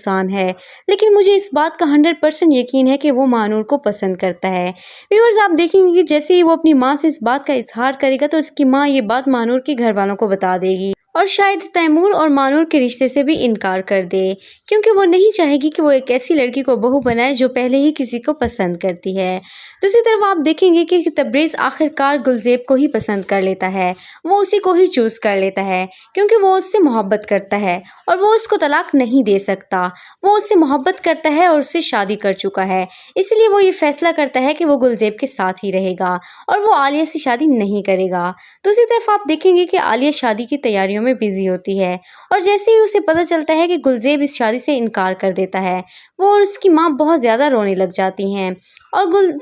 इंसान है, लेकिन मुझे इस बात का 100% यकीन है कि वो महानूर को पसंद करता है। व्यूअर्स, आप देखेंगे कि जैसे ही वो अपनी माँ से इस बात का इजहार करेगा तो उसकी माँ ये बात महानूर के घर वालों को बता देगी और शायद तैमूर और महानूर के रिश्ते से भी इनकार कर दे, क्योंकि वो नहीं चाहेगी कि वो एक ऐसी लड़की को बहू बनाए जो पहले ही किसी को पसंद करती है। दूसरी तरफ आप देखेंगे कि तबरेज़ आखिरकार गुलज़ेब को ही पसंद कर लेता है, वो उसी को ही चूज़ कर लेता है क्योंकि वो उससे मोहब्बत करता है और वो उसको तलाक नहीं दे सकता। वो उससे मोहब्बत करता है और उससे शादी कर चुका है, इसलिए वो ये फैसला करता है कि वो गुलज़ेब के साथ ही रहेगा और वो आलिया से शादी नहीं करेगा। दूसरी तरफ आप देखेंगे कि आलिया शादी की तैयारियों में बिजी होती है और जैसे ही उसे पता चलता है कि गुलज़ेब इस शादी से इनकार कर देता है, वो और उसकी माँ बहुत ज़्यादा रोने लग जाती हैं और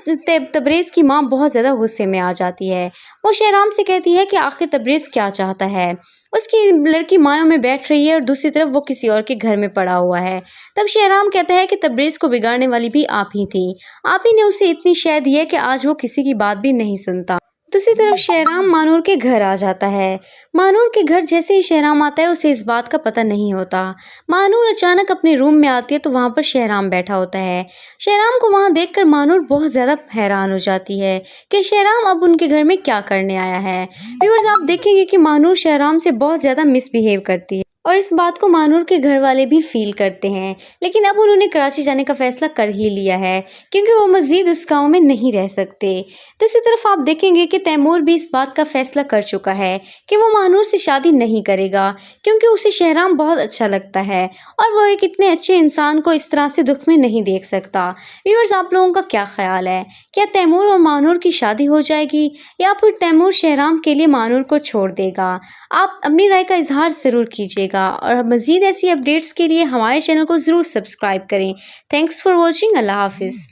तबरेज़ की माँ बहुत ज़्यादा गुस्से में आ जाती है। वो शहराम से कहती है कि आखिर तबरेज़ क्या चाहता है। उसकी लड़की मायों में बैठ रही है और दूसरी तरफ वो किसी और के घर में पड़ा हुआ है। तब शहराम कहता है कि तबरेज़ को बिगाड़ने वाली भी आप ही थी, आप ही ने उसे इतनी शय दी है कि आज वो किसी की बात भी नहीं सुनता। दूसरी तरफ शहराम महानूर के घर आ जाता है। महानूर के घर जैसे ही शहराम आता है उसे इस बात का पता नहीं होता। महानूर अचानक अपने रूम में आती है तो वहाँ पर शहराम बैठा होता है। शहराम को वहाँ देखकर महानूर बहुत ज़्यादा हैरान हो जाती है कि शहराम अब उनके घर में क्या करने आया है। व्यूअर्स, आप देखेंगे कि महानूर शहराम से बहुत ज़्यादा मिसबिहेव करती है और इस बात को महानूर के घर वाले भी फील करते हैं, लेकिन अब उन्होंने कराची जाने का फैसला कर ही लिया है क्योंकि वो मज़ीद उस गांव में नहीं रह सकते। दूसरी तरफ आप देखेंगे कि तैमूर भी इस बात का फैसला कर चुका है कि वो महानूर से शादी नहीं करेगा क्योंकि उसे शहराम बहुत अच्छा लगता है और वो एक इतने अच्छे इंसान को इस तरह से दुख में नहीं देख सकता। व्यूअर्स, आप लोगों का क्या ख्याल है? क्या तैमूर और महानूर की शादी हो जाएगी या फिर तैमूर शहराम के लिए महानूर को छोड़ देगा? आप अपनी राय का इजहार ज़रूर कीजिएगा और मज़ीद ऐसी अपडेट्स के लिए हमारे चैनल को ज़रूर सब्सक्राइब करें। Thanks for watching. अल्लाह हाफिज़।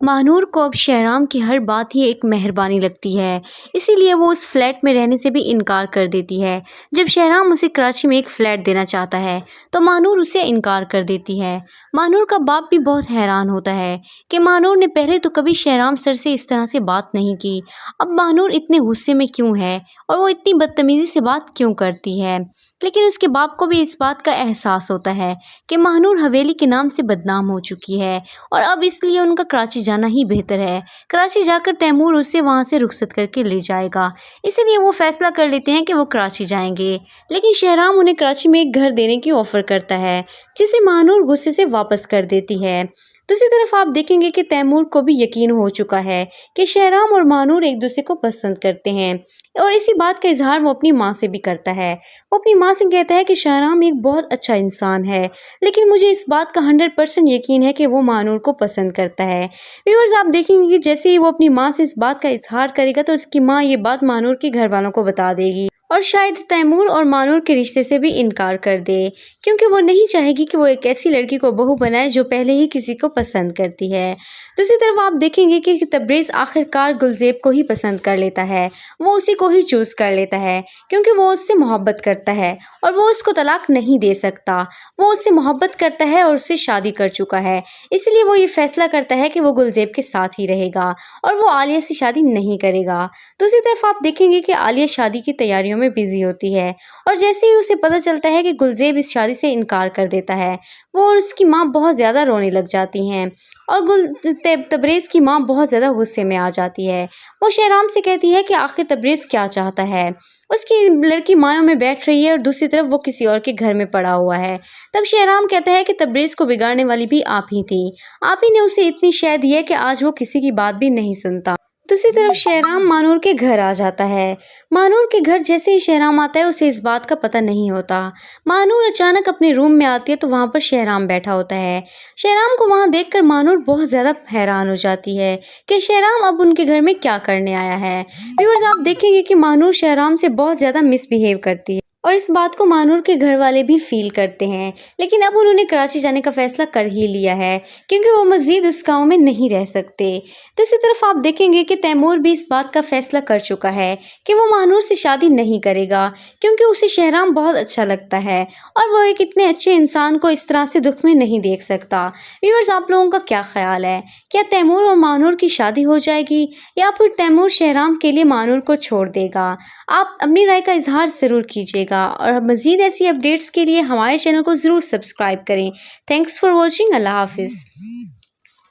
महानूर को अब शहराम की हर बात ही एक मेहरबानी लगती है, इसीलिए वो उस फ्लैट में रहने से भी इनकार कर देती है। जब शहराम उसे कराची में एक फ़्लैट देना चाहता है तो महानूर उसे इनकार कर देती है। महानूर का बाप भी बहुत हैरान होता है कि महानूर ने पहले तो कभी शहराम सर से इस तरह से बात नहीं की, अब महानूर इतने गुस्से में क्यों है और वो इतनी बदतमीज़ी से बात क्यों करती है। लेकिन उसके बाप को भी इस बात का एहसास होता है कि महानूर हवेली के नाम से बदनाम हो चुकी है और अब इसलिए उनका कराची जाना ही बेहतर है। कराची जाकर तैमूर उसे वहां से रुखसत करके ले जाएगा, इसीलिए वो फैसला कर लेते हैं कि वो कराची जाएंगे। लेकिन शहराम उन्हें कराची में एक घर देने की ऑफ़र करता है जिसे महानूर गुस्से से वापस कर देती है। दूसरी तरफ आप देखेंगे कि तैमूर को भी यकीन हो चुका है कि शहराम और महानूर एक दूसरे को पसंद करते हैं और इसी बात का इजहार वो अपनी माँ से भी करता है। वो अपनी माँ से कहता है कि शहराम एक बहुत अच्छा इंसान है, लेकिन मुझे इस बात का 100% यकीन है कि वो महानूर को पसंद करता है। व्यूअर्स, आप देखेंगे कि जैसे ही वो अपनी माँ से इस बात का इजहार करेगा तो उसकी माँ ये बात महानूर के घर वालों को बता देगी और शायद तैमूर और महानूर के रिश्ते से भी इनकार कर दे, क्योंकि वो नहीं चाहेगी कि वो एक ऐसी लड़की को बहू बनाए जो पहले ही किसी को पसंद करती है। दूसरी तरफ आप देखेंगे कि तबरेज़ आखिरकार गुलज़ेब को ही पसंद कर लेता है, वो उसी को ही चूज़ कर लेता है क्योंकि वो उससे मोहब्बत करता है और वो उसको तलाक नहीं दे सकता। वो उससे मोहब्बत करता है और उससे शादी कर चुका है, इसलिए वो ये फैसला करता है कि वो गुलज़ेब के साथ ही रहेगा और वो आलिया से शादी नहीं करेगा। दूसरी तरफ आप देखेंगे कि आलिया शादी की तैयारियों में बिजी होती है और जैसे ही उसे पता चलता है कि गुलज़ेब इस शादी से इनकार कर देता है, वो और उसकी माँ बहुत ज़्यादा रोने लग जाती हैं और तबरेज़ की माँ बहुत ज़्यादा गुस्से में आ जाती है। वो शहराम से कहती है कि आखिर तबरेज़ क्या चाहता है। उसकी लड़की मायों में बैठ रही है और दूसरी तरफ वो किसी और के घर में पड़ा हुआ है। तब शहराम कहता है कि तबरेज़ को बिगाड़ने वाली भी आप ही थी, आप ही ने उसे इतनी शय दी है कि आज वो किसी की बात भी नहीं सुनता। दूसरी तरफ शहराम महानूर के घर आ जाता है। महानूर के घर जैसे ही शहराम आता है उसे इस बात का पता नहीं होता। महानूर अचानक अपने रूम में आती है तो वहाँ पर शहराम बैठा होता है। शहराम को वहाँ देखकर महानूर बहुत ज़्यादा हैरान हो जाती है कि शहराम अब उनके घर में क्या करने आया है। व्यूअर्स, आप देखेंगे कि महानूर शहराम से बहुत ज़्यादा मिसबिहेव करती है और इस बात को महानूर के घर वाले भी फील करते हैं, लेकिन अब उन्होंने कराची जाने का फैसला कर ही लिया है क्योंकि वो मज़ीद उस गांव में नहीं रह सकते। दूसरी तरफ आप देखेंगे कि तैमूर भी इस बात का फैसला कर चुका है कि वो महानूर से शादी नहीं करेगा क्योंकि उसे शहराम बहुत अच्छा लगता है और वो एक इतने अच्छे इंसान को इस तरह से दुख में नहीं देख सकता। व्यूअर्स, आप लोगों का क्या ख्याल है? क्या तैमूर और महानूर की शादी हो जाएगी या फिर तैमूर शहराम के लिए महानूर को छोड़ देगा? आप अपनी राय का इजहार ज़रूर कीजिएगा گا اور مزید ایسی اپڈیٹس کے لیے ہمارے چینل کو ضرور سبسکرائب کریں۔ Thanks for watching. اللہ حافظ۔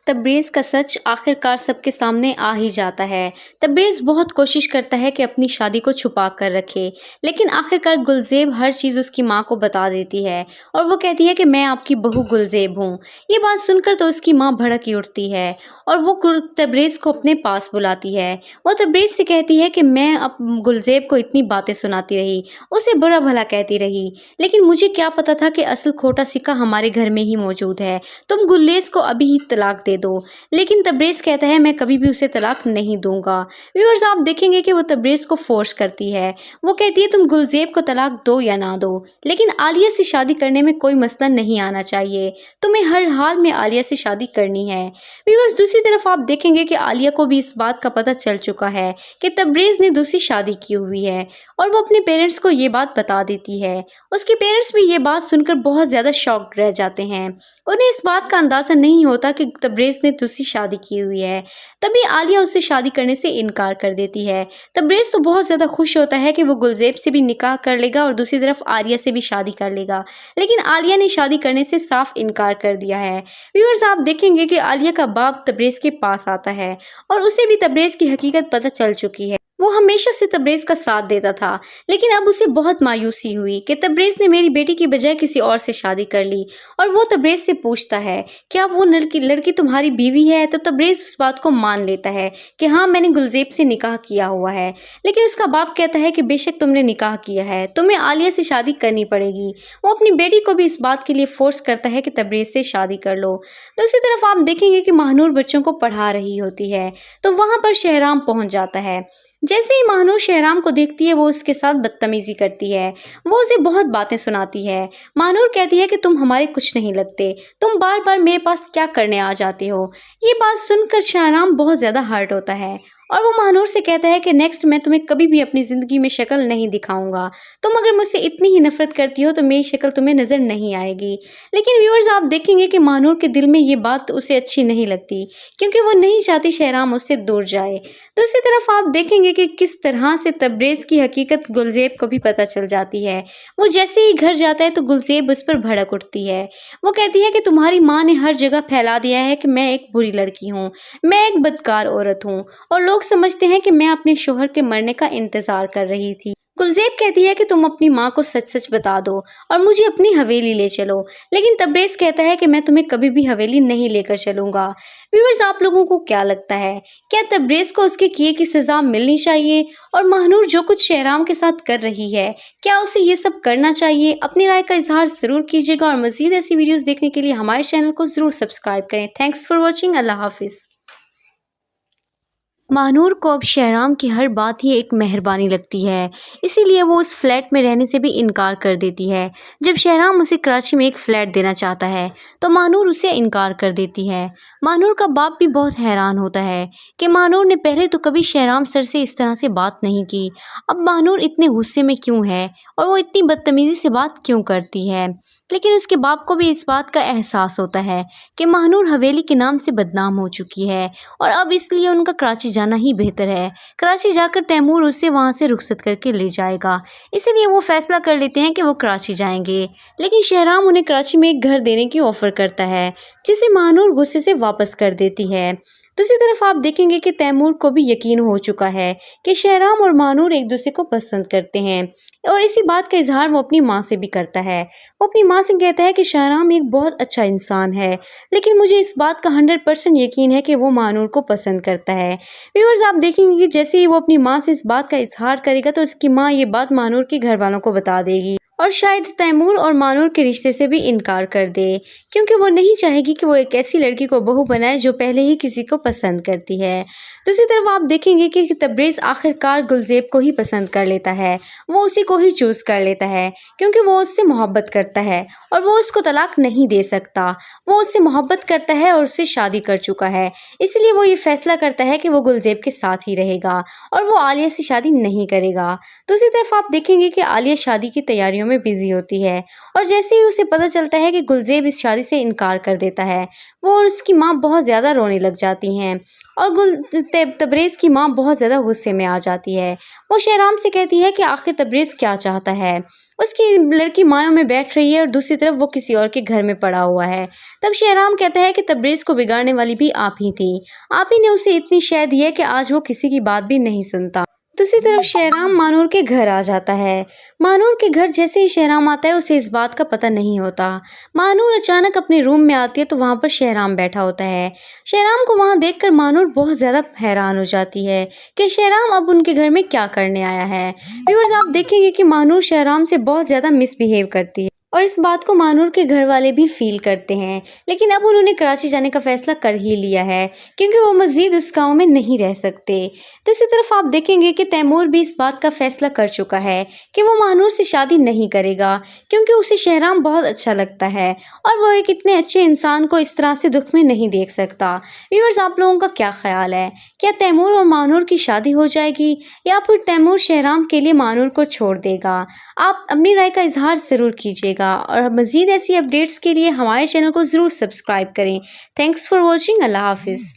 تبریز کا سچ آخر کار سب کے سامنے آ ہی جاتا ہے۔ تبریز بہت کوشش کرتا ہے کہ اپنی شادی کو چھپا کر رکھے، لیکن آخر کار گلزیب ہر چیز اس کی ماں کو بتا دیتی ہے اور وہ کہتی ہے کہ میں آپ کی بہو گلزیب ہوں۔ یہ بات سن کر تو اس کی ماں بھڑک ہی اٹھتی ہے اور وہ تبریز کو اپنے پاس بلاتی ہے۔ وہ تبریز سے کہتی ہے کہ میں اب گلزیب کو اتنی باتیں سناتی رہی، اسے برا بھلا کہتی رہی، لیکن مجھے کیا پتا تھا کہ اصل کھوٹا سکہ ہمارے گھر میں ہی موجود ہے۔ تم گلیز کو ابھی ہی طلاق دے دو۔ لیکن تبریز کہتا ہے میں کبھی بھی اسے طلاق نہیں دوں گا۔ ویورز آپ دیکھیں گے کہ وہ تبریز کو فورس کرتی ہے۔ وہ کہتی ہے تم گلزیب کو طلاق دو یا نہ دو، لیکن عالیہ سے شادی کرنے میں کوئی مسئلہ نہیں آنا چاہیے۔ تمہیں ہر حال میں عالیہ سے شادی کرنی ہے۔ ویورز دوسری طرف آپ دیکھیں گے کہ عالیہ کو بھی اس بات کا پتہ چل چکا ہے کہ تبریز نے دوسری شادی کی ہوئی ہے اور وہ اپنے پیرنٹس کو یہ بات بتا دیتی ہے۔ اس کے پیرنٹس بھی یہ بات سن کر بہت زیادہ شاکڈ رہ جاتے ہیں۔ انہیں اس بات کا اندازہ نہیں ہوتا کہ تبریز نے دوسری شادی کی ہوئی ہے۔ تبھی عالیہ اس سے شادی کرنے سے انکار کر دیتی ہے۔ تبریز تو بہت زیادہ خوش ہوتا ہے کہ وہ گلزیب سے بھی نکاح کر لے گا اور دوسری طرف عالیہ سے بھی شادی کر لے گا، لیکن عالیہ نے شادی کرنے سے صاف انکار کر دیا ہے۔ ویورز آپ دیکھیں گے کہ عالیہ کا باپ تبریز کے پاس آتا ہے اور اسے بھی تبریز کی حقیقت پتہ چل چکی ہے۔ وہ ہمیشہ سے تبریز کا ساتھ دیتا تھا، لیکن اب اسے بہت مایوسی ہوئی کہ تبریز نے میری بیٹی کی بجائے کسی اور سے شادی کر لی، اور وہ تبریز سے پوچھتا ہے کیا وہ لڑکی تمہاری بیوی ہے؟ تو تبریز اس بات کو مان لیتا ہے کہ ہاں میں نے گلزیب سے نکاح کیا ہوا ہے، لیکن اس کا باپ کہتا ہے کہ بے شک تم نے نکاح کیا ہے، تمہیں عالیہ سے شادی کرنی پڑے گی۔ وہ اپنی بیٹی کو بھی اس بات کے لیے فورس کرتا ہے کہ تبریز سے شادی کر لو۔ دوسری طرف آپ دیکھیں گے کہ ماہنور بچوں کو پڑھا رہی ہوتی ہے تو وہاں پر شہرام پہنچ جاتا ہے۔ جیسے ہی ماہنور شہرام کو دیکھتی ہے وہ اس کے ساتھ بدتمیزی کرتی ہے، وہ اسے بہت باتیں سناتی ہے۔ ماہنور کہتی ہے کہ تم ہمارے کچھ نہیں لگتے، تم بار بار میرے پاس کیا کرنے آ جاتے ہو۔ یہ بات سن کر شہرام بہت زیادہ ہرٹ ہوتا ہے اور وہ ماہنور سے کہتا ہے کہ نیکسٹ میں تمہیں کبھی بھی اپنی زندگی میں شکل نہیں دکھاؤں گا، تم اگر مجھ سے اتنی ہی نفرت کرتی ہو تو میری شکل تمہیں نظر نہیں آئے گی۔ لیکن ویورز آپ دیکھیں گے کہ ماہنور کے دل میں یہ بات اسے اچھی نہیں لگتی، کیونکہ وہ نہیں چاہتی شہرام اس سے دور جائے۔ دوسری طرف آپ دیکھیں گے کہ کس طرح سے تبریز کی حقیقت گلزیب کو بھی پتہ چل جاتی ہے۔ وہ جیسے ہی گھر جاتا ہے تو گلزیب اس پر بھڑک اٹھتی ہے۔ وہ کہتی ہے کہ تمہاری ماں نے ہر جگہ پھیلا دیا ہے کہ میں ایک بری لڑکی ہوں، میں ایک بدکار عورت ہوں، اور لوگ سمجھتے ہیں کہ میں اپنے شوہر کے مرنے کا انتظار کر رہی تھی۔ گلزیب کہتی ہے کہ تم اپنی ماں کو سچ سچ بتا دو اور مجھے اپنی حویلی لے چلو، لیکن تبریز کہتا ہے کہ میں تمہیں کبھی بھی حویلی نہیں لے کر چلوں گا۔ ویورز آپ لوگوں کو کیا لگتا ہے، کیا تبریز کو اس کے کیے کی سزا ملنی چاہیے؟ اور ماہنور جو کچھ شہرام کے ساتھ کر رہی ہے کیا اسے یہ سب کرنا چاہیے؟ اپنی رائے کا اظہار ضرور کیجیے گا اور مزید ایسی ویڈیوز دیکھنے کے لیے ہمارے چینل کو ضرور سبسکرائب کریں۔ Thanks for watching. اللہ حافظ۔ ماہنور کو اب شہرام کی ہر بات ہی ایک مہربانی لگتی ہے، اسی لیے وہ اس فلیٹ میں رہنے سے بھی انکار کر دیتی ہے۔ جب شہرام اسے کراچی میں ایک فلیٹ دینا چاہتا ہے تو ماہنور اسے انکار کر دیتی ہے۔ ماہنور کا باپ بھی بہت حیران ہوتا ہے کہ ماہنور نے پہلے تو کبھی شہرام سر سے اس طرح سے بات نہیں کی، اب ماہنور اتنے غصے میں کیوں ہے اور وہ اتنی بدتمیزی سے بات کیوں کرتی ہے؟ لیکن اس کے باپ کو بھی اس بات کا احساس ہوتا ہے کہ ماہنور حویلی کے نام سے بدنام ہو چکی ہے اور اب اس لیے ان کا کراچی جانا ہی بہتر ہے۔ کراچی جا کر تیمور اسے وہاں سے رخصت کر کے لے جائے گا، اسی لیے وہ فیصلہ کر لیتے ہیں کہ وہ کراچی جائیں گے۔ لیکن شہرام انہیں کراچی میں ایک گھر دینے کی آفر کرتا ہے جسے ماہنور غصے سے واپس کر دیتی ہے۔ دوسری طرف آپ دیکھیں گے کہ تیمور کو بھی یقین ہو چکا ہے کہ شہرام اور ماہنور ایک دوسرے کو پسند کرتے ہیں، اور اسی بات کا اظہار وہ اپنی ماں سے بھی کرتا ہے۔ وہ اپنی ماں سے کہتا ہے کہ شہرام ایک بہت اچھا انسان ہے، لیکن مجھے اس بات کا 100% یقین ہے کہ وہ ماہنور کو پسند کرتا ہے۔ ویورز آپ دیکھیں گے کہ جیسے ہی وہ اپنی ماں سے اس بات کا اظہار کرے گا تو اس کی ماں یہ بات ماہنور کے گھر والوں کو بتا دے گی اور شاید تیمور اور ماہنور کے رشتے سے بھی انکار کر دے، کیونکہ وہ نہیں چاہے گی کہ وہ ایک ایسی لڑکی کو بہو بنائے جو پہلے ہی کسی کو پسند کرتی ہے۔ دوسری طرف آپ دیکھیں گے کہ تبریز آخر کار گلزیب کو ہی پسند کر لیتا ہے، وہ اسی کو ہی چوز کر لیتا ہے کیونکہ وہ اس سے محبت کرتا ہے اور وہ اس کو طلاق نہیں دے سکتا۔ وہ اس سے محبت کرتا ہے اور اس سے شادی کر چکا ہے، اس لیے وہ یہ فیصلہ کرتا ہے کہ وہ گلزیب کے ساتھ ہی رہے گا اور وہ عالیہ سے شادی نہیں کرے گا۔ دوسری طرف آپ دیکھیں گے کہ عالیہ شادی کی تیاریوں میں میں बिजी होती है और जैसे ही उसे पता चलता है कि गुलजेब इस शादी से इनकार कर देता है, वो और उसकी माँ बहुत ज़्यादा रोने लग जाती हैं और तबरेज़ की माँ बहुत ज़्यादा गुस्से में आ जाती है। वो शहराम से कहती है कि आखिर तबरेज़ क्या चाहता है। उसकी लड़की मायों में बैठ रही है और दूसरी तरफ वो किसी और के घर में पड़ा हुआ है। तब शहराम कहता है कि तबरेज़ को बिगाड़ने वाली भी आप ही थी। आप ही ने उसे इतनी शय दी है कि आज वो किसी की बात भी नहीं सुनता। दूसरी तरफ शहराम मानूर के घर आ जाता है। मानूर के घर जैसे ही शहराम आता है उसे इस बात का पता नहीं होता। मानूर अचानक अपने रूम में आती है तो वहाँ पर शहराम बैठा होता है। शहराम को वहाँ देखकर मानूर बहुत ज़्यादा हैरान हो जाती है कि शहराम अब उनके घर में क्या करने आया है। व्यूअर्स, आप देखेंगे कि मानूर शहराम से बहुत ज़्यादा मिसबिहेव करती है और इस बात को मानूर के घर वाले भी फील करते हैं, लेकिन अब उन्होंने कराची जाने का फैसला कर ही लिया है क्योंकि वो मज़ीद उस गांव में नहीं रह सकते। दूसरी तरफ आप देखेंगे कि तैमूर भी इस बात का फैसला कर चुका है कि वो मानूर से शादी नहीं करेगा क्योंकि उसे शहराम बहुत अच्छा लगता है और वो एक इतने अच्छे इंसान को इस तरह से दुख में नहीं देख सकता। व्यूअर्स, आप लोगों का क्या ख्याल है? क्या तैमूर और मानूर की शादी हो जाएगी या फिर तैमूर शहराम के लिए मानूर को छोड़ देगा? आप अपनी राय का इजहार ज़रूर कीजिएगा और मज़ीद ऐसी अपडेट्स के लिए हमारे चैनल को ज़रूर सब्सक्राइब करें। Thanks for watching. अल्लाह हाफिज़।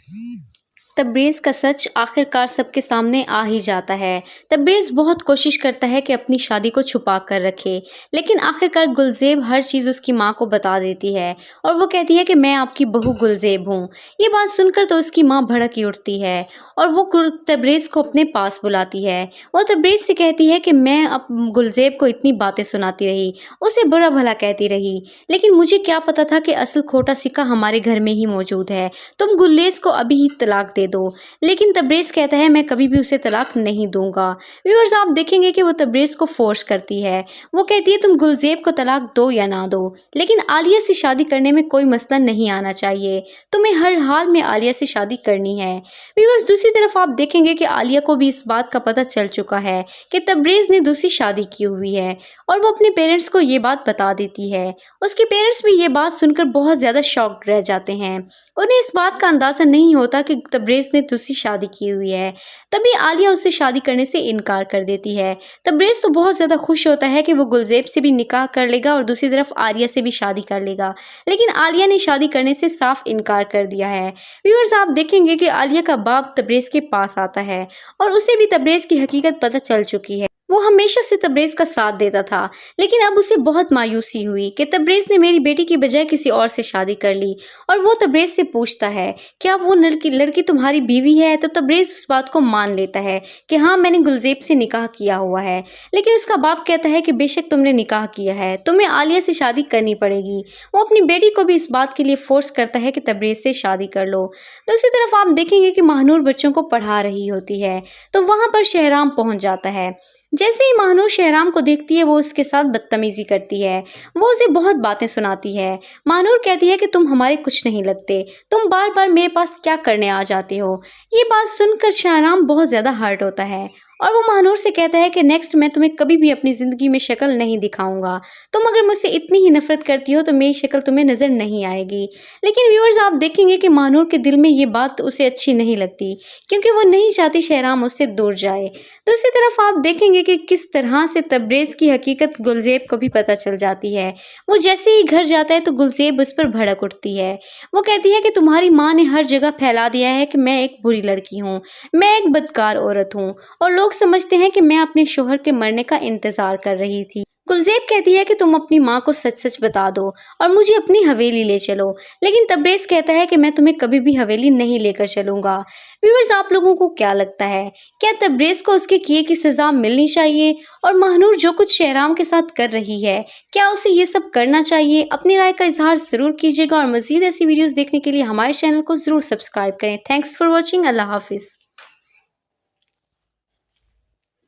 तबरेज़ का सच आखिरकार सबके सामने आ ही जाता है। तबरेज़ बहुत कोशिश करता है कि अपनी शादी को छुपा कर रखे, लेकिन आखिरकार गुलजेब हर चीज़ उसकी माँ को बता देती है और वो कहती है कि मैं आपकी बहू गुलजेब हूँ। ये बात सुनकर तो उसकी माँ भड़क ही उठती है और वो तबरेज़ को अपने पास बुलाती है। वो तबरेज़ से कहती है कि मैं अब गुलजेब को इतनी बातें सुनाती रही, उसे बुरा भला कहती रही, लेकिन मुझे क्या पता था कि असल खोटा सिक्का हमारे घर में ही मौजूद है। तुम गुलेज़ को अभी ही तलाक दे दो। लेकिन तबरेज़ कहता है मैं कभी भी उसे तलाक नहीं दूंगा। व्यूअर्स, आप देखेंगे कि वो तबरेज़ को फोर्स करती है। वो कहती है तुम गुलजेब को तलाक दो या ना दो, लेकिन आलिया से शादी करने में कोई मसला नहीं आना चाहिए। तुम्हें हर हाल में आलिया से शादी करनी है। व्यूअर्स, दूसरी तरफ आप देखेंगे कि आलिया को भी इस बात का पता चल चुका है कि तबरेज़ ने दूसरी शादी की हुई है और वो अपने पेरेंट्स को ये बात बता देती है। उसके पेरेंट्स भी ये बात सुनकर बहुत ज़्यादा शॉक्ड रह जाते हैं। उन्हें इस बात का अंदाज़ा नहीं होता कि तबरेज़ ने दूसरी शादी की हुई है। तभी आलिया उससे शादी करने से इनकार कर देती है। तबरेज़ तो बहुत ज़्यादा खुश होता है कि वो गुलजेब से भी निकाह कर लेगा और दूसरी तरफ आलिया से भी शादी कर लेगा, लेकिन आलिया ने शादी करने से साफ इनकार कर दिया है। व्यूअर्स, आप देखेंगे कि आलिया का बाप तबरेज़ के पास आता है और उसे भी तबरेज़ की हकीकत पता चल चुकी है। वो हमेशा से तबरेज़ का साथ देता था, लेकिन अब उसे बहुत मायूसी हुई कि तबरेज़ ने मेरी बेटी की बजाय किसी और से शादी कर ली। और वो तबरेज़ से पूछता है क्या वो लड़की तुम्हारी बीवी है? तो तबरेज़ उस बात को मान लेता है कि हाँ, मैंने गुलजेब से निकाह किया हुआ है। लेकिन उसका बाप कहता है कि बेशक तुमने निकाह किया है, तुम्हें आलिया से शादी करनी पड़ेगी। वो अपनी बेटी को भी इस बात के लिए फोर्स करता है कि तबरेज़ से शादी कर लो। दूसरी तरफ आप देखेंगे कि महानूर बच्चों को पढ़ा रही होती है तो वहाँ पर शहराम पहुँच जाता है। जैसे ही महानूर शहराम को देखती है वो उसके साथ बदतमीजी करती है। वो उसे बहुत बातें सुनाती है। महानूर कहती है कि तुम हमारे कुछ नहीं लगते, तुम बार बार मेरे पास क्या करने आ जाते हो। ये बात सुनकर शहराम बहुत ज़्यादा हर्ट होता है और वो महानूर से कहता है कि नेक्स्ट मैं तुम्हें कभी भी अपनी ज़िंदगी में शक्ल नहीं दिखाऊंगा। तुम अगर मुझसे इतनी ही नफरत करती हो तो मेरी शक्ल तुम्हें नज़र नहीं आएगी। लेकिन व्यूअर्स, आप देखेंगे कि महानूर के दिल में ये बात उसे अच्छी नहीं लगती क्योंकि वो नहीं चाहती शहराम उससे दूर जाए। दूसरी तरफ आप देखेंगे कि किस तरह से तबरेज़ की हकीकत गुलजेब को भी पता चल जाती है। वो जैसे ही घर जाता है तो गुलजेब उस पर भड़क उठती है। वो कहती है कि तुम्हारी माँ ने हर जगह फैला दिया है कि मैं एक बुरी लड़की हूँ, मैं एक बदकार औरत हूँ और लोग समझते हैं कि मैं अपने शोहर के मरने का इंतजार कर रही थी। गुलजेब कहती है कि तुम अपनी माँ को सच सच बता दो और मुझे अपनी हवेली ले चलो, लेकिन तबरेज़ कहता है कि मैं तुम्हें कभी भी हवेली नहीं लेकर चलूंगा। व्यूअर्स, आप लोगों को क्या लगता है, क्या तबरेज़ को उसके किए की सज़ा मिलनी चाहिए और महानूर जो कुछ शहराम के साथ कर रही है क्या उसे ये सब करना चाहिए? अपनी राय का इजहार ज़रूर कीजिएगा और मज़ीद ऐसी वीडियोज़ देखने के लिए हमारे चैनल को ज़रूर सब्सक्राइब करें। Thanks for watching. अल्लाह हाफिज़।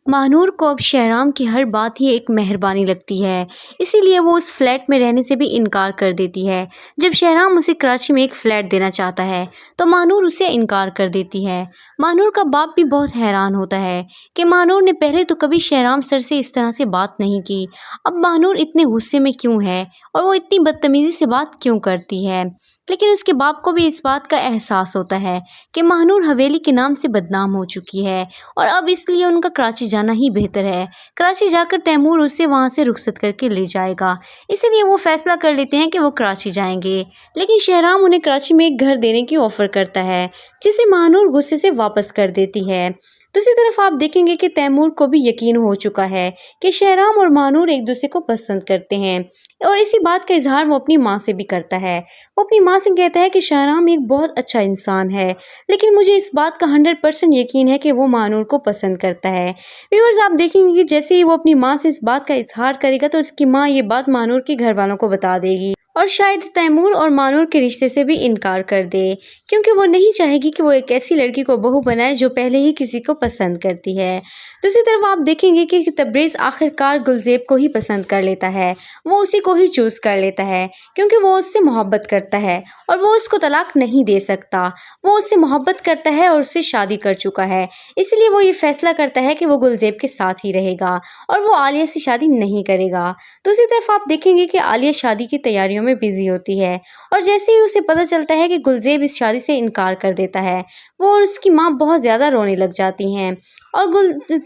महानूर को अब शहराम की हर बात ही एक मेहरबानी लगती है, इसीलिए वो उस फ्लैट में रहने से भी इनकार कर देती है। जब शहराम उसे कराची में एक फ़्लैट देना चाहता है तो महानूर उसे इनकार कर देती है। महानूर का बाप भी बहुत हैरान होता है कि महानूर ने पहले तो कभी शहराम सर से इस तरह से बात नहीं की, अब महानूर इतने गुस्से में क्यों है और वो इतनी बदतमीज़ी से बात क्यों करती है। लेकिन उसके बाप को भी इस बात का एहसास होता है कि महानूर हवेली के नाम से बदनाम हो चुकी है और अब इसलिए उनका कराची जाना ही बेहतर है। कराची जाकर तैमूर उसे वहां से रुखसत करके ले जाएगा, इसीलिए वो फैसला कर लेते हैं कि वो कराची जाएंगे। लेकिन शहराम उन्हें कराची में एक घर देने की ऑफर करता है, जिसे महानूर गुस्से से वापस कर देती है। दूसरी तरफ आप देखेंगे कि तैमूर को भी यकीन हो चुका है कि शहराम और महानूर एक दूसरे को पसंद करते हैं और इसी बात का इजहार वो अपनी माँ से भी करता है। वो अपनी माँ से कहता है कि शहराम एक बहुत अच्छा इंसान है, लेकिन मुझे इस बात का 100% यकीन है कि वो महानूर को पसंद करता है। व्यूअर्स, आप देखेंगे कि जैसे ही वो अपनी माँ से इस बात का इजहार करेगा तो उसकी माँ ये बात महानूर के घर वालों को बता देगी और शायद तैमूर और महानूर के रिश्ते से भी इनकार कर दे, क्योंकि वो नहीं चाहेगी कि वो एक ऐसी लड़की को बहू बनाए जो पहले ही किसी को पसंद करती है। दूसरी तरफ आप देखेंगे कि तबरेज़ आखिरकार गुलज़ेब को ही पसंद कर लेता है, वो उसी को ही चूज़ कर लेता है क्योंकि वो उससे मोहब्बत करता है और वो उसको तलाक नहीं दे सकता। वो उससे मोहब्बत करता है और उससे शादी कर चुका है, इसलिए वो ये फैसला करता है कि वो गुलज़ेब के साथ ही रहेगा और वो आलिया से शादी नहीं करेगा। दूसरी तरफ आप देखेंगे कि आलिया शादी की तैयारियों में बिजी होती है और जैसे ही उसे पता चलता है कि गुलज़ेब इस शादी से इनकार कर देता है, वो और उसकी माँ बहुत ज़्यादा रोने लग जाती हैं और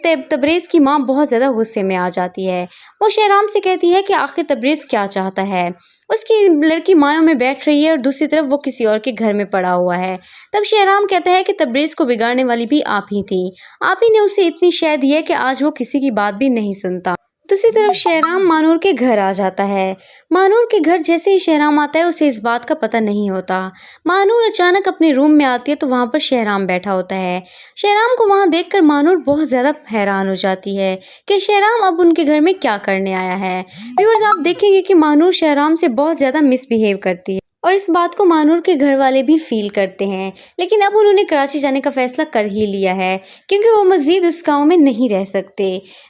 तबरेज़ की माँ बहुत ज़्यादा गुस्से में आ जाती है। वो शहराम से कहती है कि आखिर तबरेज़ क्या चाहता है। उसकी लड़की मायों में बैठ रही है और दूसरी तरफ वो किसी और के घर में पड़ा हुआ है। तब शहराम कहता है कि तबरेज़ को बिगाड़ने वाली भी आप ही थी, आप ही ने उसे इतनी शय दी है कि आज वो किसी की बात भी नहीं सुनता। दूसरी तरफ शहराम मानूर के घर आ जाता है। मानूर के घर जैसे ही शहराम आता है उसे इस बात का पता नहीं होता। मानूर अचानक अपने रूम में आती है तो वहाँ पर शहराम बैठा होता है। शहराम को वहाँ देखकर मानूर बहुत ज़्यादा हैरान हो जाती है कि शहराम अब उनके घर में क्या करने आया है। व्यूअर्स, आप देखेंगे कि मानूर शहराम से बहुत ज़्यादा मिसबिहेव करती है और इस बात को मानूर के घर वाले भी फील करते हैं, लेकिन अब उन्होंने कराची जाने का फैसला कर ही लिया है क्योंकि वो मज़ीद उस गांव में नहीं रह सकते।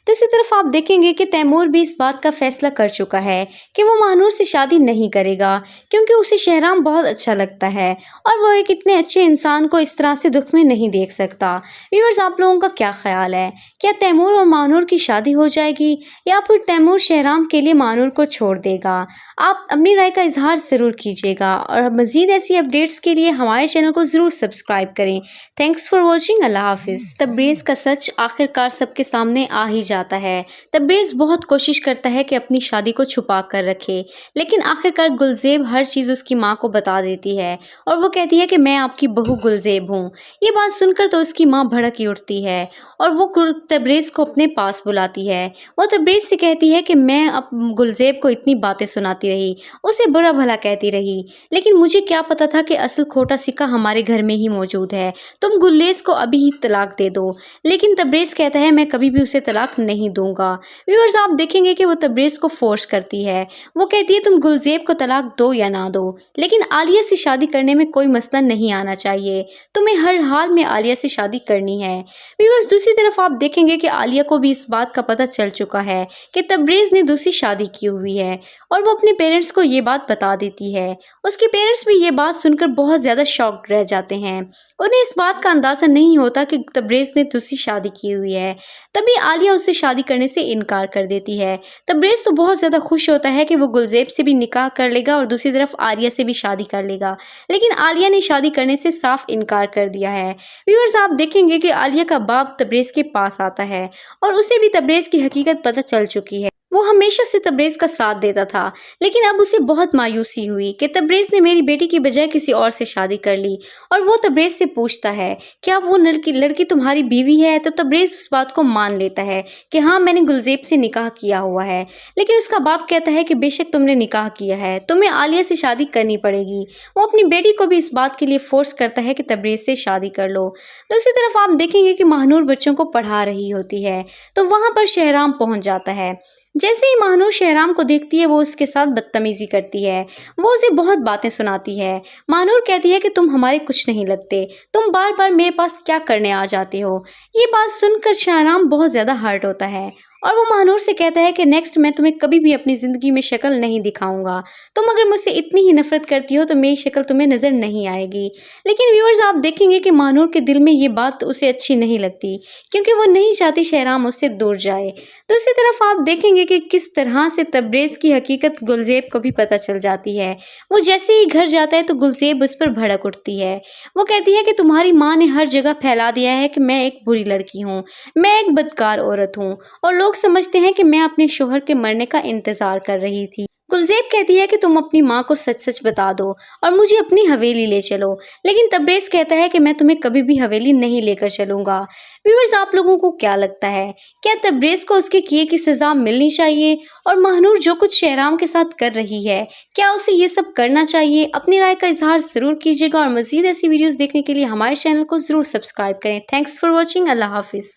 दूसरी तरफ आप देखेंगे कि तैमूर भी इस बात का फैसला कर चुका है कि वो मानूर से शादी नहीं करेगा क्योंकि उसे शहराम बहुत अच्छा लगता है और वो एक इतने अच्छे इंसान को इस तरह से दुख में नहीं देख सकता। व्यूअर्स, आप लोगों का क्या ख्याल है? क्या तैमूर और मानूर की शादी हो जाएगी या फिर तैमूर शहराम के लिए मानूर को छोड़ देगा? आप अपनी राय का इजहार ज़रूर कीजिएगा और मज़ीद ऐसी अपडेट्स के लिए हमारे चैनल को ज़रूर सब्सक्राइब करें। Thanks for watching. अल्लाह हाफिज़। तबरेज़ का सच आखिरकार सबके सामने आ ही जाता है। तबरेज़ बहुत कोशिश करता है कि अपनी शादी को छुपा कर रखे, लेकिन आखिरकार गुलज़ेब हर चीज़ उसकी माँ को बता देती है और वो कहती है कि मैं आपकी बहू गुलज़ेब हूँ। ये बात सुनकर तो उसकी माँ भड़क ही उठती है और वो तबरेज़ को अपने पास बुलाती है। वो तबरेज़ से कहती है कि मैं अब गुलज़ेब को इतनी बातें सुनाती रही, उसे बुरा भला कहती रही, लेकिन मुझे क्या पता था कि असल खोटा सिक्का हमारे घर में ही मौजूद है। तुम गुलरेज़ को अभी ही तलाक दे दो। लेकिन तबरेज़ कहता है मैं कभी भी उसे तलाक नहीं दूंगा। व्यूअर्स, आप देखेंगे कि वो तबरेज़ को फोर्स करती है। वो कहती है तुम गुलज़ेब को तलाक दो या ना दो, लेकिन आलिया से शादी करने में कोई मसला नहीं आना चाहिए। तुम्हें हर हाल में आलिया से शादी करनी है। व्यूअर्स, दूसरी तरफ आप देखेंगे कि आलिया को भी इस बात का पता चल चुका है कि तबरेज़ ने दूसरी शादी की हुई है और वो अपने पेरेंट्स को ये बात बता देती है। उसके पेरेंट्स भी ये बात सुनकर बहुत ज़्यादा शॉक्ड रह जाते हैं। उन्हें इस बात का अंदाज़ा नहीं होता कि तबरेज़ ने दूसरी शादी की हुई है। तभी आलिया उससे शादी करने से इनकार कर देती है। तबरेज़ तो बहुत ज़्यादा खुश होता है कि वो गुलज़ेब से भी निकाह कर लेगा और दूसरी तरफ आलिया से भी शादी कर लेगा, लेकिन आलिया ने शादी करने से साफ इनकार कर दिया है। व्यूअर्स, आप देखेंगे कि आलिया का बाप तबरेज़ के पास आता है और उसे भी तबरेज़ की हकीकत पता चल चुकी है। वो हमेशा से तबरेज़ का साथ देता था, लेकिन अब उसे बहुत मायूसी हुई कि तबरेज़ ने मेरी बेटी की बजाय किसी और से शादी कर ली। और वो तबरेज़ से पूछता है क्या वो लड़की तुम्हारी बीवी है? तो तबरेज़ उस बात को मान लेता है कि हाँ, मैंने गुलज़ेब से निकाह किया हुआ है। लेकिन उसका बाप कहता है कि बेशक तुमने निकाह किया है, तुम्हें आलिया से शादी करनी पड़ेगी। वो अपनी बेटी को भी इस बात के लिए फोर्स करता है कि तबरेज़ से शादी कर लो। दूसरी तरफ आप देखेंगे कि महानूर बच्चों को पढ़ा रही होती है तो वहाँ पर शहराम पहुँच जाता है। जैसे ही महानूर शहराम को देखती है वो उसके साथ बदतमीजी करती है। वो उसे बहुत बातें सुनाती है। महानूर कहती है कि तुम हमारे कुछ नहीं लगते, तुम बार बार मेरे पास क्या करने आ जाते हो। ये बात सुनकर शहराम बहुत ज़्यादा हर्ट होता है और वो महानूर से कहता है कि नेक्स्ट मैं तुम्हें कभी भी अपनी ज़िंदगी में शक्ल नहीं दिखाऊंगा। तुम अगर मुझसे इतनी ही नफरत करती हो तो मेरी शक्ल तुम्हें नज़र नहीं आएगी। लेकिन व्यूअर्स, आप देखेंगे कि महानूर के दिल में ये बात उसे अच्छी नहीं लगती, क्योंकि वो नहीं चाहती शहराम उससे दूर जाए। दूसरी तरफ आप देखेंगे कि किस तरह से तबरेज़ की हकीकत गुलज़ेब को भी पता चल जाती है। वो जैसे ही घर जाता है तो गुलज़ेब उस पर भड़क उठती है। वो कहती है कि तुम्हारी माँ ने हर जगह फैला दिया है कि मैं एक बुरी लड़की हूँ, मैं एक बदकार औरत हूँ, और लोग समझते हैं कि मैं अपने शोहर के मरने का इंतजार कर रही थी। गुलज़ेब कहती है कि तुम अपनी माँ को सच सच बता दो और मुझे अपनी हवेली ले चलो। लेकिन तबरेज़ कहता है कि मैं तुम्हें कभी भी हवेली नहीं लेकर चलूंगा। व्यूअर्स, आप लोगों को क्या लगता है, क्या तबरेज़ को उसके किए की सज़ा मिलनी चाहिए? और महानूर जो कुछ शहराम के साथ कर रही है, क्या उसे ये सब करना चाहिए? अपनी राय का इजहार ज़रूर कीजिएगा और मज़ीद ऐसी वीडियोज़ देखने के लिए हमारे चैनल को ज़रूर सब्सक्राइब करें। Thanks for watching. अल्लाह हाफिज़।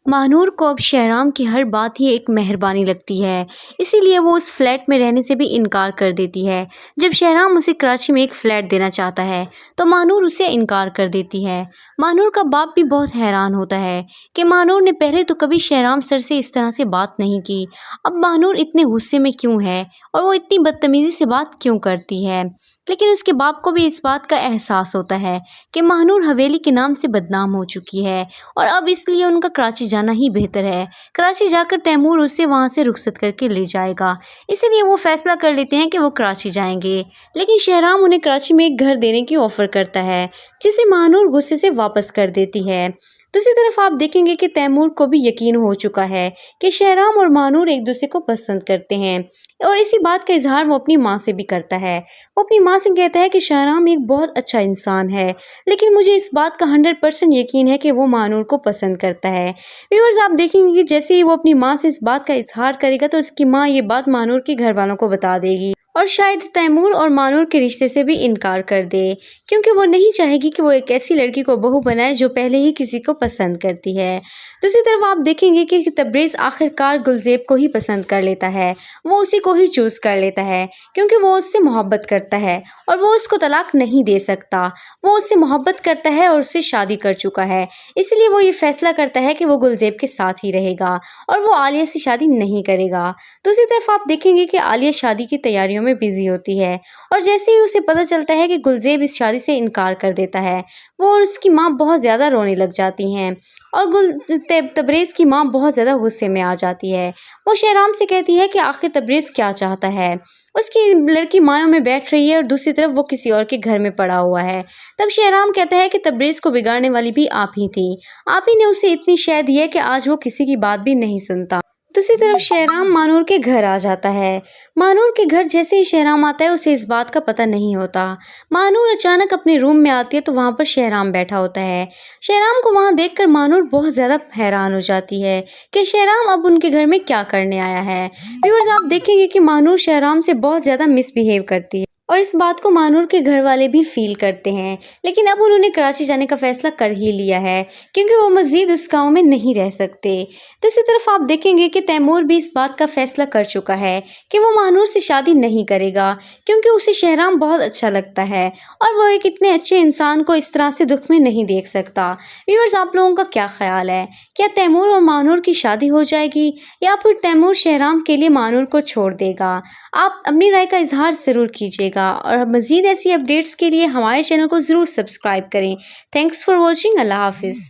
महानूर को अब शहराम की हर बात ही एक मेहरबानी लगती है, इसीलिए वो उस फ्लैट में रहने से भी इनकार कर देती है। जब शहराम उसे कराची में एक फ्लैट देना चाहता है तो महानूर उसे इनकार कर देती है। महानूर का बाप भी बहुत हैरान होता है कि महानूर ने पहले तो कभी शहराम सर से इस तरह से बात नहीं की, अब महानूर इतने गुस्से में क्यों है और वो इतनी बदतमीज़ी से बात क्यों करती है। लेकिन उसके बाप को भी इस बात का एहसास होता है कि महानूर हवेली के नाम से बदनाम हो चुकी है और अब इसलिए उनका कराची जाना ही बेहतर है। कराची जाकर तैमूर उसे वहां से रुखसत करके ले जाएगा, इसीलिए वो फैसला कर लेते हैं कि वो कराची जाएंगे। लेकिन शहराम उन्हें कराची में एक घर देने की ऑफ़र करता है, जिसे महानूर गुस्से से वापस कर देती है। दूसरी तरफ आप देखेंगे कि तैमूर को भी यकीन हो चुका है कि शहराम और महानूर एक दूसरे को पसंद करते हैं और इसी बात का इजहार वो अपनी माँ से भी करता है। वो अपनी माँ से कहता है कि शहराम एक बहुत अच्छा इंसान है, लेकिन मुझे इस बात का 100% यकीन है कि वो महानूर को पसंद करता है। व्यूअर्स, आप देखेंगे कि जैसे ही वो अपनी माँ से इस बात का इजहार करेगा तो उसकी माँ ये बात महानूर के घर वालों को बता देगी और शायद तैमूर और महानूर के रिश्ते से भी इनकार कर दे, क्योंकि वो नहीं चाहेगी कि वो एक ऐसी लड़की को बहू बनाए जो पहले ही किसी को पसंद करती है। दूसरी तरफ आप देखेंगे कि तबरेज़ आखिरकार गुलज़ेब को ही पसंद कर लेता है, वो उसी को ही चूज़ कर लेता है, क्योंकि वो उससे मोहब्बत करता है और वो उसको तलाक नहीं दे सकता। वो उससे मोहब्बत करता है और उससे शादी कर चुका है, इसलिए वो ये फैसला करता है कि वो गुलज़ेब के साथ ही रहेगा और वो आलिया से शादी नहीं करेगा। दूसरी तरफ आप देखेंगे कि आलिया शादी की तैयारियों में बिजी होती है और जैसे ही उसे पता चलता है कि गुलज़ेब इस शादी से इनकार कर देता है, वो और उसकी माँ बहुत ज़्यादा रोने लग जाती हैं और तबरेज़ की माँ बहुत ज़्यादा गुस्से में आ जाती है। वो शहराम से कहती है कि आखिर तबरेज़ क्या चाहता है। उसकी लड़की मायों में बैठ रही है और दूसरी तरफ वो किसी और के घर में पड़ा हुआ है। तब शहराम कहता है कि तबरेज़ को बिगाड़ने वाली भी आप ही थी, आप ही ने उसे इतनी शय दी है कि आज वो किसी की बात भी नहीं सुनता। दूसरी तरफ शहराम महानूर के घर आ जाता है। महानूर के घर जैसे ही शहराम आता है उसे इस बात का पता नहीं होता। महानूर अचानक अपने रूम में आती है तो वहाँ पर शहराम बैठा होता है। शहराम को वहाँ देखकर महानूर बहुत ज़्यादा हैरान हो जाती है कि शहराम अब उनके घर में क्या करने आया है। व्यूअर्स, आप देखेंगे कि महानूर शहराम से बहुत ज़्यादा मिसबिहेव करती है और इस बात को महानूर के घर वाले भी फील करते हैं। लेकिन अब उन्होंने कराची जाने का फैसला कर ही लिया है, क्योंकि वो मज़ीद उस गांव में नहीं रह सकते। दूसरी तरफ आप देखेंगे कि तैमूर भी इस बात का फैसला कर चुका है कि वो महानूर से शादी नहीं करेगा, क्योंकि उसे शहराम बहुत अच्छा लगता है और वो एक इतने अच्छे इंसान को इस तरह से दुख में नहीं देख सकता। व्यूअर्स, आप लोगों का क्या ख्याल है, क्या तैमूर और महानूर की शादी हो जाएगी या फिर तैमूर शहराम के लिए महानूर को छोड़ देगा? आप अपनी राय का इजहार ज़रूर कीजिएगा और मज़ीद ऐसी अपडेट्स के लिए हमारे चैनल को ज़रूर सब्सक्राइब करें। Thanks for watching. अल्लाह हाफिज़।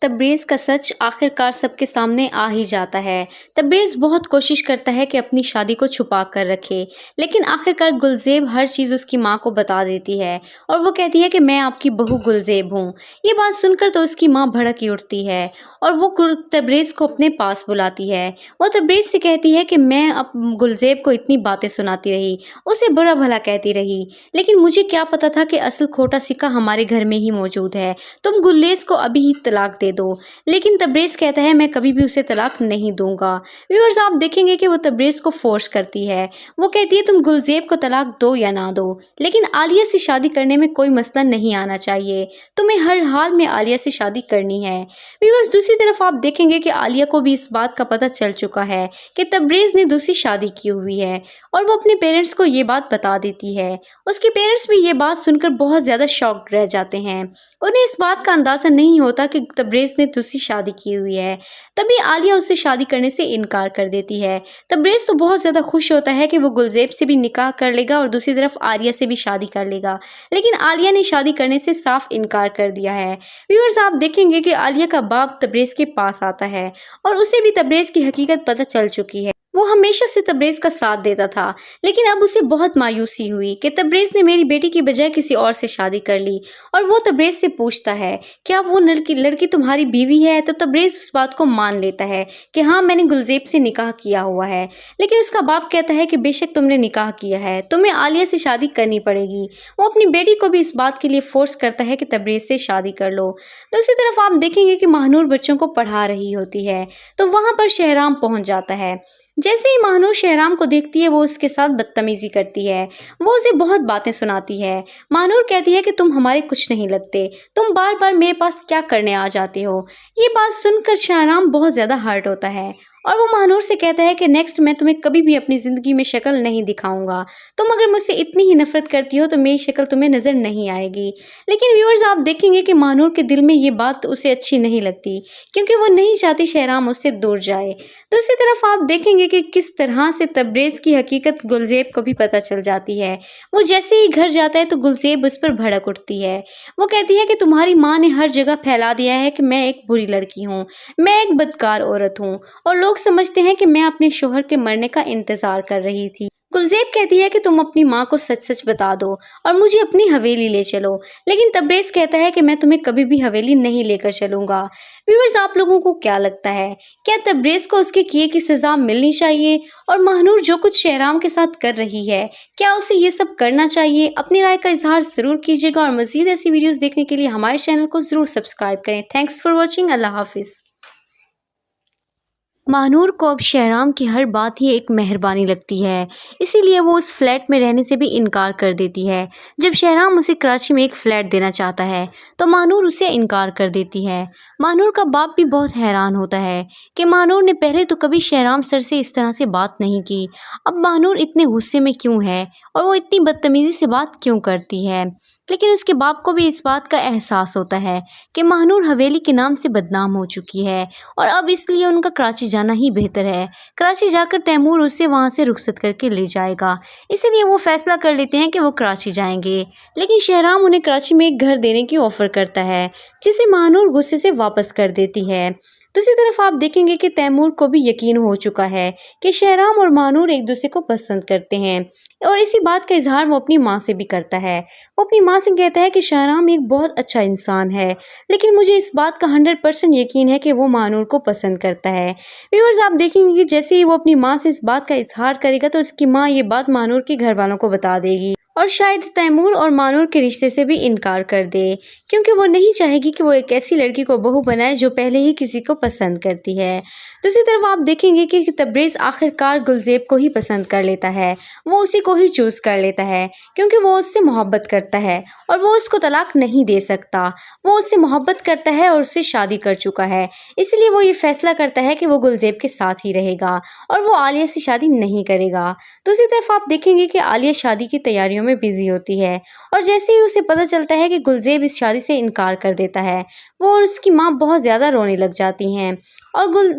तबरेज़ का सच आखिरकार सबके सामने आ ही जाता है। तबरेज़ बहुत कोशिश करता है कि अपनी शादी को छुपा कर रखे, लेकिन आखिरकार गुलज़ेब हर चीज़ उसकी माँ को बता देती है और वो कहती है कि मैं आपकी बहू गुलज़ेब हूँ। ये बात सुनकर तो उसकी माँ भड़क ही उठती है और वो तबरेज़ को अपने पास बुलाती है। वो तबरेज़ से कहती है कि मैं अब गुलज़ेब को इतनी बातें सुनाती रही, उसे बुरा भला कहती रही, लेकिन मुझे क्या पता था कि असल खोटा सिक्का हमारे घर में ही मौजूद है। तुम गुलरेज़ को अभी ही तलाक दे दे दो, लेकिन तबरेज़ कहता है मैं कभी भी उसे तलाक नहीं दूंगा। व्यूअर्स, आप देखेंगे कि वो तबरेज़ को फोर्स करती है। वो कहती है तुम गुलज़ेब को तलाक दो या ना दो, लेकिन आलिया से शादी करने में कोई मसला नहीं आना चाहिए। तुम्हें हर हाल में आलिया से शादी करनी है। व्यूअर्स, दूसरी तरफ आप देखेंगे कि आलिया को भी इस बात का पता चल चुका है कि तबरेज़ ने दूसरी शादी की हुई है और वो अपने पेरेंट्स को ये बात बता देती है। उसके पेरेंट्स भी ये बात सुनकर बहुत ज़्यादा शॉक्ड रह जाते हैं। उन्हें इस बात का अंदाज़ा नहीं होता कि तबरेज़ ने दूसरी शादी की हुई है। तभी आलिया उससे शादी करने से इनकार कर देती है। तबरेज़ तो बहुत ज़्यादा खुश होता है कि वो गुलज़ेब से भी निकाह कर लेगा और दूसरी तरफ आलिया से भी शादी कर लेगा, लेकिन आलिया ने शादी करने से साफ इनकार कर दिया है। व्यूअर्स, आप देखेंगे कि आलिया का बाप तबरेज़ के पास आता है और उसे भी तबरेज़ की हकीकत पता चल चुकी है। वो हमेशा से तबरेज़ का साथ देता था, लेकिन अब उसे बहुत मायूसी हुई कि तबरेज़ ने मेरी बेटी की बजाय किसी और से शादी कर ली। और वो तबरेज़ से पूछता है क्या वो लड़की तुम्हारी बीवी है, तो तबरेज़ उस बात को मान लेता है कि हाँ, मैंने गुलज़ेब से निकाह किया हुआ है। लेकिन उसका बाप कहता है कि बेशक तुमने निकाह किया है, तुम्हें आलिया से शादी करनी पड़ेगी। वो अपनी बेटी को भी इस बात के लिए फोर्स करता है कि तबरेज़ से शादी कर लो। दूसरी तरफ आप देखेंगे कि महानूर बच्चों को पढ़ा रही होती है, तो वहाँ पर शहराम पहुँच जाता है। जैसे ही महानूर शहराम को देखती है वो उसके साथ बदतमीजी करती है। वो उसे बहुत बातें सुनाती है। महानूर कहती है कि तुम हमारे कुछ नहीं लगते, तुम बार बार मेरे पास क्या करने आ जाते हो। ये बात सुनकर शहराम बहुत ज़्यादा हर्ट होता है और वो महानूर से कहता है कि नेक्स्ट मैं तुम्हें कभी भी अपनी ज़िंदगी में शक्ल नहीं दिखाऊंगा। तुम अगर मुझसे इतनी ही नफरत करती हो तो मेरी शक्ल तुम्हें नज़र नहीं आएगी। लेकिन व्यूअर्स, आप देखेंगे कि महानूर के दिल में ये बात उसे अच्छी नहीं लगती, क्योंकि वो नहीं चाहती शहराम उससे दूर जाए। दूसरी तरफ आप देखेंगे कि किस तरह से तबरेज़ की हकीकत गुलज़ेब को भी पता चल जाती है। वो जैसे ही घर जाता है तो गुलज़ेब उस पर भड़क उठती है। वो कहती है कि तुम्हारी माँ ने हर जगह फैला दिया है कि मैं एक बुरी लड़की हूँ, मैं एक बदकार औरत हूँ और लोग समझते हैं कि मैं अपने शोहर के मरने का इंतजार कर रही थी। गुलज़ेब कहती है कि तुम अपनी माँ को सच सच बता दो और मुझे अपनी हवेली ले चलो, लेकिन तबरेज़ कहता है कि मैं तुम्हें कभी भी हवेली नहीं लेकर चलूंगा। व्यूअर्स, आप लोगों को क्या लगता है, क्या तबरेज़ को उसके किए की सज़ा मिलनी चाहिए और महानूर जो कुछ शहराम के साथ कर रही है, क्या उसे ये सब करना चाहिए? अपनी राय का इजहार ज़रूर कीजिएगा और मज़ीद ऐसी वीडियोज़ देखने के लिए हमारे चैनल को ज़रूर सब्सक्राइब करें। Thanks for watching. अल्लाह हाफिज़। महानूर को अब शहराम की हर बात ही एक मेहरबानी लगती है, इसीलिए वो उस फ्लैट में रहने से भी इनकार कर देती है। जब शहराम उसे कराची में एक फ़्लैट देना चाहता है तो महानूर उसे इनकार कर देती है। महानूर का बाप भी बहुत हैरान होता है कि महानूर ने पहले तो कभी शहराम सर से इस तरह से बात नहीं की, अब महानूर इतने गुस्से में क्यों है और वो इतनी बदतमीज़ी से बात क्यों करती है। लेकिन उसके बाप को भी इस बात का एहसास होता है कि महानूर हवेली के नाम से बदनाम हो चुकी है और अब इसलिए उनका कराची जाना ही बेहतर है। कराची जाकर तैमूर उसे वहां से रुखसत करके ले जाएगा, इसीलिए वो फैसला कर लेते हैं कि वो कराची जाएंगे। लेकिन शहराम उन्हें कराची में एक घर देने की ऑफ़र करता है, जिसे महानूर गुस्से से वापस कर देती है। दूसरी तरफ आप देखेंगे कि तैमूर को भी यकीन हो चुका है कि शहराम और महानूर एक दूसरे को पसंद करते हैं और इसी बात का इजहार वो अपनी माँ से भी करता है। वो अपनी माँ से कहता है कि शहराम एक बहुत अच्छा इंसान है, लेकिन मुझे इस बात का 100% यकीन है कि वो महानूर को पसंद करता है। व्यूअर्स, आप देखेंगे कि जैसे ही वो अपनी माँ से इस बात का इजहार करेगा तो उसकी माँ ये बात महानूर के घर वालों को बता देगी और शायद तैमूर और महानूर के रिश्ते से भी इनकार कर दे, क्योंकि वो नहीं चाहेगी कि वो एक ऐसी लड़की को बहू बनाए जो पहले ही किसी को पसंद करती है। दूसरी तरफ आप देखेंगे कि तबरेज़ आखिरकार गुलज़ेब को ही पसंद कर लेता है। वो उसी को ही चूज़ कर लेता है क्योंकि वो उससे मोहब्बत करता है और वो उसको तलाक नहीं दे सकता। वो उससे मोहब्बत करता है और उससे शादी कर चुका है, इसलिए वो ये फैसला करता है कि वो गुलज़ेब के साथ ही रहेगा और वो आलिया से शादी नहीं करेगा। दूसरी तरफ आप देखेंगे कि आलिया शादी की तैयारियों में बिजी होती है और जैसे ही उसे पता चलता है कि गुलज़ेब इस शादी से इनकार कर देता है, वो और उसकी माँ बहुत ज़्यादा रोने लग जाती हैं और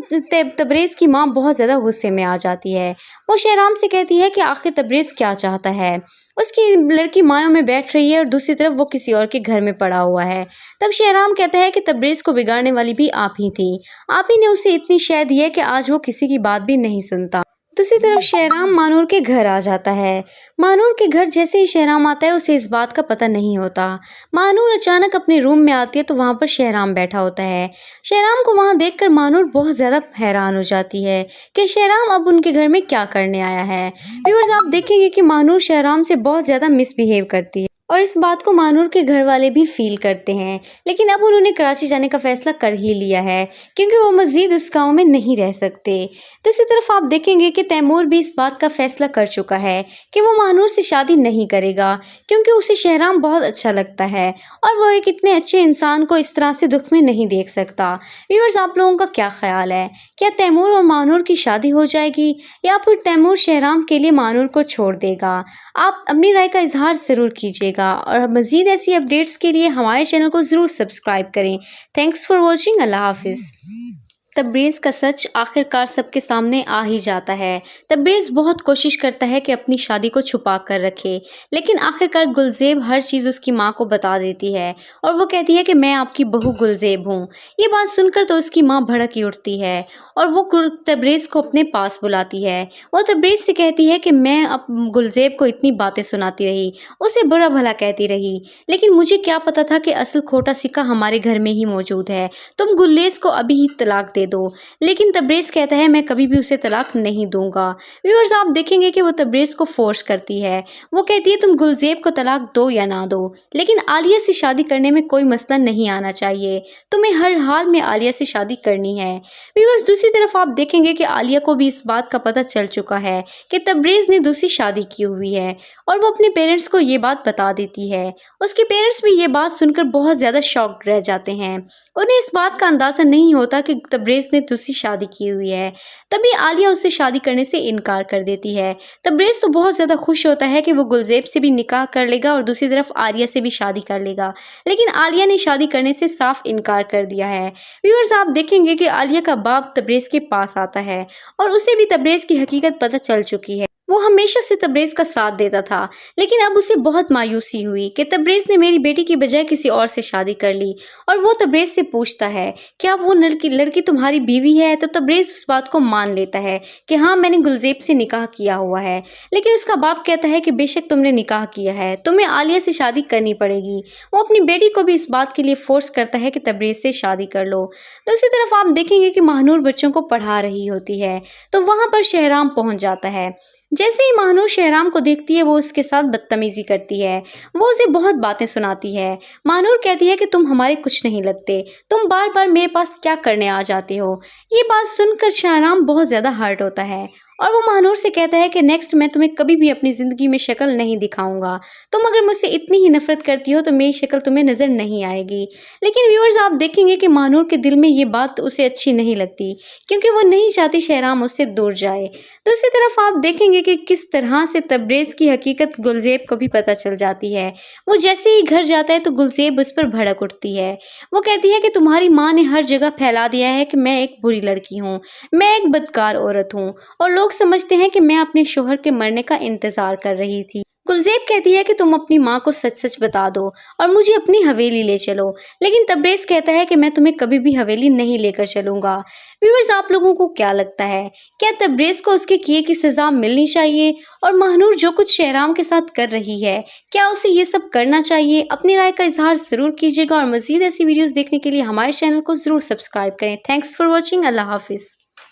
तबरेज़ की माँ बहुत ज़्यादा गुस्से में आ जाती है। वो शहराम से कहती है कि आखिर तबरेज़ क्या चाहता है। उसकी लड़की मायों में बैठ रही है और दूसरी तरफ वो किसी और के घर में पड़ा हुआ है। तब शहराम कहता है कि तबरेज़ को बिगाड़ने वाली भी आप ही थी, आप ही ने उसे इतनी शय दी है कि आज वो किसी की बात भी नहीं सुनता। दूसरी तरफ शहराम महानूर के घर आ जाता है। महानूर के घर जैसे ही शहराम आता है उसे इस बात का पता नहीं होता। महानूर अचानक अपने रूम में आती है तो वहाँ पर शहराम बैठा होता है। शहराम को वहाँ देखकर महानूर बहुत ज़्यादा हैरान हो जाती है कि शहराम अब उनके घर में क्या करने आया है। व्यूअर्स, आप देखेंगे कि महानूर शहराम से बहुत ज़्यादा मिसबिहेव करती है। اور اس بات کو مانور کے گھر والے بھی فیل کرتے ہیں، لیکن اب انہوں نے کراچی جانے کا فیصلہ کر ہی لیا ہے کیونکہ وہ مزید اس گاؤں میں نہیں رہ سکتے۔ دوسری طرف آپ دیکھیں گے کہ تیمور بھی اس بات کا فیصلہ کر چکا ہے کہ وہ مانور سے شادی نہیں کرے گا کیونکہ اسے شہرام بہت اچھا لگتا ہے اور وہ ایک اتنے اچھے انسان کو اس طرح سے دکھ میں نہیں دیکھ سکتا۔ ویورز، آپ لوگوں کا کیا خیال ہے؟ کیا تیمور اور مانور کی شادی ہو جائے گی یا پھر تیمور شہرام کے لیے مانور کو چھوڑ دے گا؟ آپ اپنی رائے کا اظہار ضرور کیجیے گا اور مزید ایسی اپڈیٹس کے لیے ہمارے چینل کو ضرور سبسکرائب کریں۔ Thanks for watching. اللہ حافظ۔ تبریز کا سچ آخر کار سب کے سامنے آ ہی جاتا ہے۔ تبریز بہت کوشش کرتا ہے کہ اپنی شادی کو چھپا کر رکھے، لیکن آخر کار گلزیب ہر چیز اس کی ماں کو بتا دیتی ہے اور وہ کہتی ہے کہ میں آپ کی بہو گلزیب ہوں۔ یہ بات سن کر تو اس کی ماں بھڑک ہی اٹھتی ہے اور وہ تبریز کو اپنے پاس بلاتی ہے۔ وہ تبریز سے کہتی ہے کہ میں اب گلزیب کو اتنی باتیں سناتی رہی، اسے برا بھلا کہتی رہی، لیکن مجھے کیا پتا تھا کہ اصل کھوٹا سکہ ہمارے گھر میں ہی موجود ہے۔ تم گلیز کو ابھی ہی طلاق دے دو۔ لیکن تبریز کہتا ہے میں کبھی بھی اسے طلاق نہیں دوں گا۔ ویورز، آپ دیکھیں گے کہ وہ تبریز کو فورس کرتی ہے۔ وہ کہتی ہے تم گلزیب کو طلاق دو یا نہ دو، لیکن عالیہ سے شادی کرنے میں کوئی مسئلہ نہیں آنا چاہیے۔ تمہیں ہر حال میں عالیہ سے شادی کرنی ہے۔ ویورز، دوسری طرف آپ دیکھیں گے کہ عالیہ کو بھی اس بات کا پتہ چل چکا ہے کہ تبریز نے دوسری شادی کی ہوئی ہے اور وہ اپنے پیرنٹس کو یہ بات بتا دیتی ہے۔ اس کے پیرنٹس بھی یہ بات سن کر بہت زیادہ شاکڈ رہ جاتے ہیں۔ انہیں اس بات کا اندازہ نہیں ہوتا کہ تبریز نے دوسری شادی کی ہوئی ہے۔ تبھی عالیہ اس سے شادی کرنے سے انکار کر دیتی ہے۔ تبریز تو بہت زیادہ خوش ہوتا ہے کہ وہ گلزیب سے بھی نکاح کر لے گا اور دوسری طرف عالیہ سے بھی شادی کر لے گا، لیکن عالیہ نے شادی کرنے سے صاف انکار کر دیا ہے۔ ویورز، آپ دیکھیں گے کہ عالیہ کا باپ تبریز کے پاس آتا ہے اور اسے بھی تبریز کی حقیقت پتہ چل چکی ہے۔ وہ ہمیشہ سے تبریز کا ساتھ دیتا تھا، لیکن اب اسے بہت مایوسی ہوئی کہ تبریز نے میری بیٹی کی بجائے کسی اور سے شادی کر لی، اور وہ تبریز سے پوچھتا ہے کیا وہ لڑکی تمہاری بیوی ہے؟ تو تبریز اس بات کو مان لیتا ہے کہ ہاں میں نے گلزیب سے نکاح کیا ہوا ہے، لیکن اس کا باپ کہتا ہے کہ بے شک تم نے نکاح کیا ہے، تمہیں عالیہ سے شادی کرنی پڑے گی۔ وہ اپنی بیٹی کو بھی اس بات کے لیے فورس کرتا ہے کہ تبریز سے شادی کر لو۔ دوسری طرف آپ دیکھیں گے کہ ماہنور بچوں کو پڑھا رہی ہوتی ہے تو وہاں پر شہرام پہنچ جاتا ہے۔ جیسے ہی ماہنور شہرام کو دیکھتی ہے وہ اس کے ساتھ بدتمیزی کرتی ہے، وہ اسے بہت باتیں سناتی ہے۔ ماہنور کہتی ہے کہ تم ہمارے کچھ نہیں لگتے، تم بار بار میرے پاس کیا کرنے آ جاتے ہو۔ یہ بات سن کر شہرام بہت زیادہ ہرٹ ہوتا ہے اور وہ ماہنور سے کہتا ہے کہ نیکسٹ میں تمہیں کبھی بھی اپنی زندگی میں شکل نہیں دکھاؤں گا، تم اگر مجھ سے اتنی ہی نفرت کرتی ہو تو میری شکل تمہیں نظر نہیں آئے گی۔ لیکن ویورز، آپ دیکھیں گے کہ ماہنور کے دل میں یہ بات اسے اچھی نہیں لگتی کیونکہ وہ نہیں چاہتی شہرام اس سے دور جائے۔ دوسری طرف آپ دیکھیں گے کہ کس طرح سے تبریز کی حقیقت گلزیب کو بھی پتہ چل جاتی ہے۔ وہ جیسے ہی گھر جاتا ہے تو گلزیب اس پر بھڑک اٹھتی ہے۔ وہ کہتی ہے کہ تمہاری ماں نے ہر جگہ پھیلا دیا ہے کہ میں ایک بری لڑکی ہوں، میں ایک بدکار عورت ہوں اور لوگ سمجھتے ہیں کہ میں اپنے شوہر کے مرنے کا انتظار کر رہی تھی۔ گلزیب کہتی ہے کہ تم اپنی ماں کو سچ سچ بتا دو اور مجھے اپنی حویلی لے چلو، لیکن تبریز کہتا ہے کہ میں تمہیں کبھی بھی حویلی نہیں لے کر چلوں گا۔ ویورز، آپ لوگوں کو کیا لگتا ہے؟ کیا تبریز کو اس کے کیے کی سزا ملنی چاہیے اور ماہنور جو کچھ شہرام کے ساتھ کر رہی ہے کیا اسے یہ سب کرنا چاہیے؟ اپنی رائے کا اظہار ضرور کیجیے گا اور مزید ایسی ویڈیوز دیکھنے کے لیے ہمارے چینل کو ضرور سبسکرائب کریں۔ Thanks for watching. اللہ حافظ۔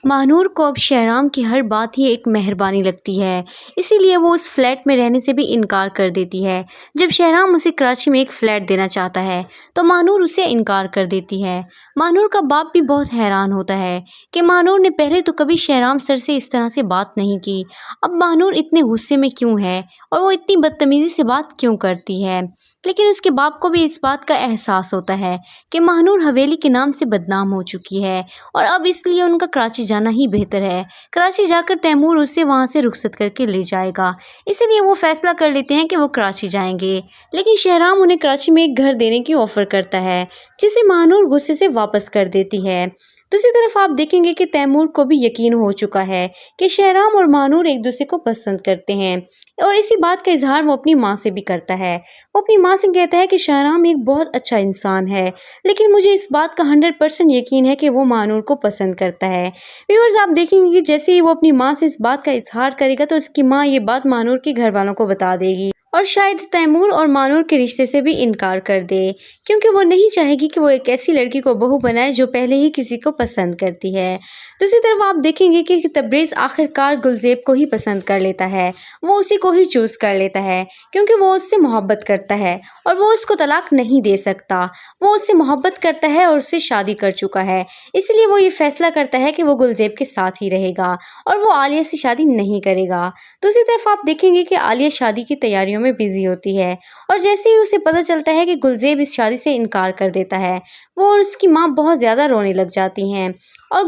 ماہنور کو اب شہرام کی ہر بات ہی ایک مہربانی لگتی ہے، اسی لیے وہ اس فلیٹ میں رہنے سے بھی انکار کر دیتی ہے۔ جب شہرام اسے کراچی میں ایک فلیٹ دینا چاہتا ہے تو ماہنور اسے انکار کر دیتی ہے۔ ماہنور کا باپ بھی بہت حیران ہوتا ہے کہ ماہنور نے پہلے تو کبھی شہرام سر سے اس طرح سے بات نہیں کی، اب ماہنور اتنے غصے میں کیوں ہے اور وہ اتنی بدتمیزی سے بات کیوں کرتی ہے۔ لیکن اس کے باپ کو بھی اس بات کا احساس ہوتا ہے کہ ماہنور حویلی کے نام سے بدنام ہو چکی ہے اور اب اس لیے ان کا کراچی جانا ہی بہتر ہے۔ کراچی جا کر تیمور اسے وہاں سے رخصت کر کے لے جائے گا، اسی لیے وہ فیصلہ کر لیتے ہیں کہ وہ کراچی جائیں گے۔ لیکن شہرام انہیں کراچی میں ایک گھر دینے کی آفر کرتا ہے جسے ماہنور غصے سے واپس کر دیتی ہے۔ دوسری طرف آپ دیکھیں گے کہ تیمور کو بھی یقین ہو چکا ہے کہ شہرام اور ماہنور ایک دوسرے کو پسند کرتے ہیں اور اسی بات کا اظہار وہ اپنی ماں سے بھی کرتا ہے۔ وہ اپنی ماں سے کہتا ہے کہ شہرام ایک بہت اچھا انسان ہے، لیکن مجھے اس بات کا 100% یقین ہے کہ وہ ماہنور کو پسند کرتا ہے۔ ویورز، آپ دیکھیں گے کہ جیسے ہی وہ اپنی ماں سے اس بات کا اظہار کرے گا تو اس کی ماں یہ بات ماہنور کے گھر والوں کو بتا دے گی اور شاید تیمور اور مانور کے رشتے سے بھی انکار کر دے، کیونکہ وہ نہیں چاہے گی کہ وہ ایک ایسی لڑکی کو بہو بنائے جو پہلے ہی کسی کو پسند کرتی ہے۔ دوسری طرف آپ دیکھیں گے کہ تبریز آخر کار گلزیب کو ہی پسند کر لیتا ہے، وہ اسی کو ہی چوز کر لیتا ہے کیونکہ وہ اس سے محبت کرتا ہے اور وہ اس کو طلاق نہیں دے سکتا۔ وہ اس سے محبت کرتا ہے اور اس سے شادی کر چکا ہے، اس لیے وہ یہ فیصلہ کرتا ہے کہ وہ گلزیب کے ساتھ ہی رہے گا اور وہ عالیہ سے شادی نہیں کرے گا۔ دوسری طرف آپ دیکھیں گے کہ عالیہ شادی کی تیاریوں میں بزی ہوتی ہے اور جیسے ہی اسے پتہ چلتا ہے کہ گلزیب اس شادی سے انکار کر دیتا ہے، وہ اور اس کی ماں بہت زیادہ رونے لگ جاتی ہیں اور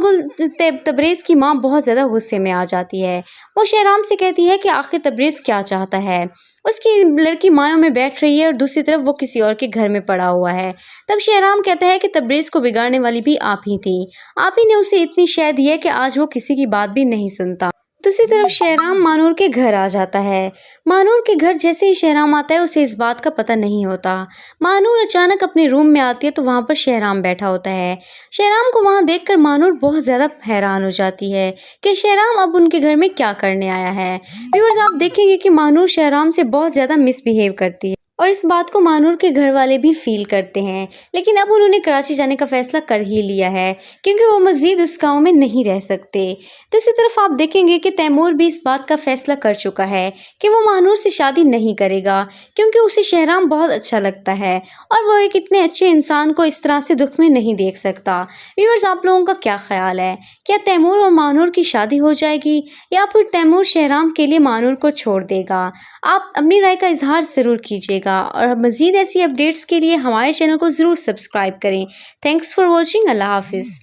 تبریز کی ماں بہت زیادہ غصے میں آ جاتی ہے۔ وہ شہرام سے کہتی ہے کہ آخر تبریز کیا چاہتا ہے۔ اس کی لڑکی مایوں میں بیٹھ رہی ہے اور دوسری طرف وہ کسی اور کے گھر میں پڑا ہوا ہے۔ تب شہرام کہتا ہے کہ تبریز کو بگاڑنے والی بھی آپ ہی تھی، آپ ہی نے اسے اتنی شے دی ہے کہ آج وہ کسی کی بات بھی نہیں سنتا۔ دوسری طرف شہرام مانور کے گھر آ جاتا ہے۔ مانور کے گھر جیسے ہی شہرام آتا ہے اسے اس بات کا پتہ نہیں ہوتا۔ مانور اچانک اپنے روم میں آتی ہے تو وہاں پر شہرام بیٹھا ہوتا ہے۔ شہرام کو وہاں دیکھ کر مانور بہت زیادہ حیران ہو جاتی ہے کہ شہرام اب ان کے گھر میں کیا کرنے آیا ہے۔ ویورز آپ دیکھیں گے کہ مانور شہرام سے بہت زیادہ مس بیہیو کرتی ہے اور اس بات کو مانور کے گھر والے بھی فیل کرتے ہیں، لیکن اب انہوں نے کراچی جانے کا فیصلہ کر ہی لیا ہے کیونکہ وہ مزید اس گاؤں میں نہیں رہ سکتے۔ دوسری طرف آپ دیکھیں گے کہ تیمور بھی اس بات کا فیصلہ کر چکا ہے کہ وہ مانور سے شادی نہیں کرے گا کیونکہ اسے شہرام بہت اچھا لگتا ہے اور وہ ایک اتنے اچھے انسان کو اس طرح سے دکھ میں نہیں دیکھ سکتا۔ ویورز آپ لوگوں کا کیا خیال ہے؟ کیا تیمور اور مانور کی شادی ہو جائے گی یا پھر تیمور شہرام کے لیے مانور کو چھوڑ دے گا؟ آپ اپنی رائے کا اظہار ضرور کیجیے گا اور مزید ایسی اپڈیٹس کے لیے ہمارے چینل کو ضرور سبسکرائب کریں۔ Thanks for watching. اللہ حافظ۔